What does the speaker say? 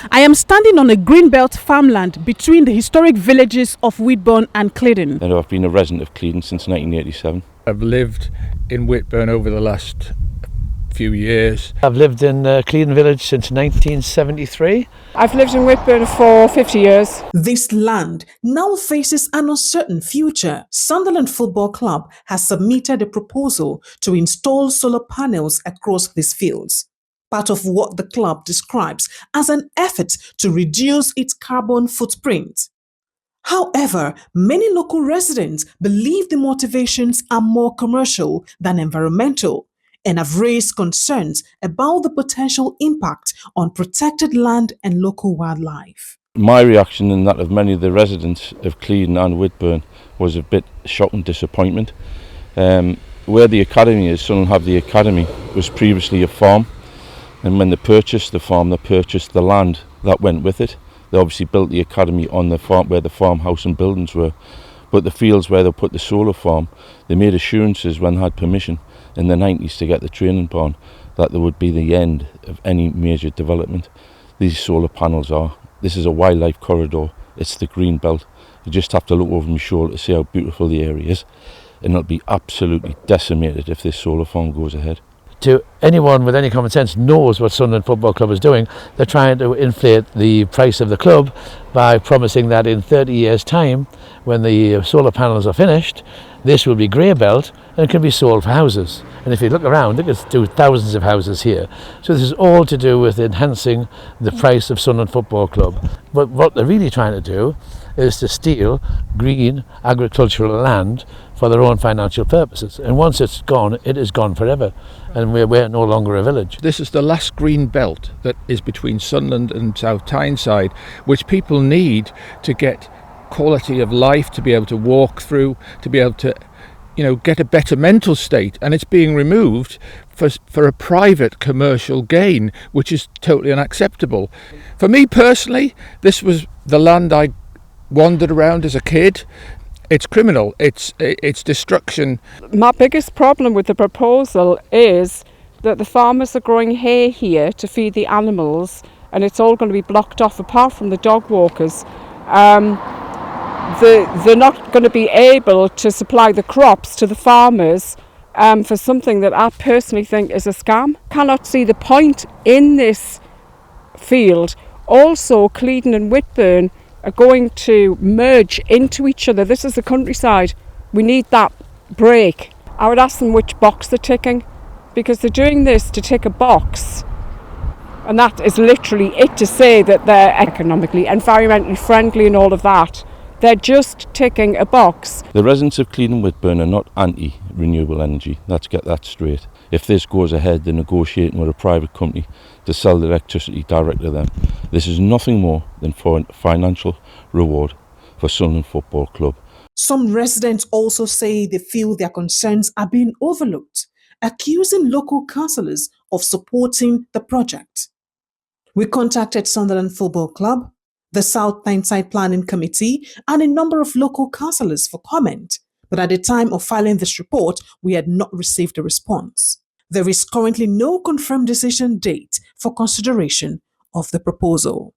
I am standing on a greenbelt farmland between the historic villages of Whitburn and Cleydon. And I've been a resident of Cleydon since 1987. I've lived in Whitburn over the last few years. I've lived in Cleydon village since 1973. I've lived in Whitburn for 50 years. This land now faces an uncertain future. Sunderland Football Club has submitted a proposal to install solar panels across these fields, part of what the club describes as an effort to reduce its carbon footprint. However, many local residents believe the motivations are more commercial than environmental and have raised concerns about the potential impact on protected land and local wildlife. My reaction and that of many of the residents of Cleydon and Whitburn was a bit shock and disappointment. Where the academy is, Sunderland have the academy, was previously a farm, and when they purchased the farm, they purchased the land that went with it. They obviously built the academy on the farm where the farmhouse and buildings were, but the fields where they put the solar farm, they made assurances when they had permission in the 90s to get the training barn that there would be the end of any major development. These solar panels are. This is a wildlife corridor. It's the green belt. You just have to look over my shoulder to see how beautiful the area is, and it'll be absolutely decimated if this solar farm goes ahead. To anyone with any common sense knows what Sunderland Football Club is doing. They're trying to inflate the price of the club by promising that in 30 years' time, when the solar panels are finished, this will be grey belt and can be sold for houses. And if you look around, you can do thousands of houses here. So this is all to do with enhancing the price of Sunderland Football Club. But what they're really trying to do is to steal green agricultural land for their own financial purposes. And once it's gone, it is gone forever. And we're no longer a village. This is the last green belt that is between Sunderland and South Tyneside, which people need to get quality of life, to be able to walk through, to be able to, get a better mental state. And it's being removed for a private commercial gain, which is totally unacceptable. For me personally, this was the land I wandered around as a kid. It's criminal. It's destruction. My biggest problem with the proposal is that the farmers are growing hay here to feed the animals, and it's all going to be blocked off apart from the dog walkers. They're not going to be able to supply the crops to the farmers for something that I personally think is a scam. Cannot see the point in this field. Also, Cleydon and Whitburn are going to merge into each other. This is the countryside. We need that break. I would ask them which box they're ticking, because they're doing this to tick a box, and that is literally it, to say that they're economically, environmentally friendly and all of that. They're just ticking a box. The residents of Cleydon and Whitburn are not anti-renewable energy. Let's get that straight. If this goes ahead, they're negotiating with a private company to sell the electricity direct to them. This is nothing more than for financial reward for Sunderland Football Club. Some residents also say they feel their concerns are being overlooked, accusing local councillors of supporting the project. We contacted Sunderland Football Club, the South Tyneside Planning Committee, and a number of local councillors for comment, but at the time of filing this report, we had not received a response. There is currently no confirmed decision date for consideration of the proposal.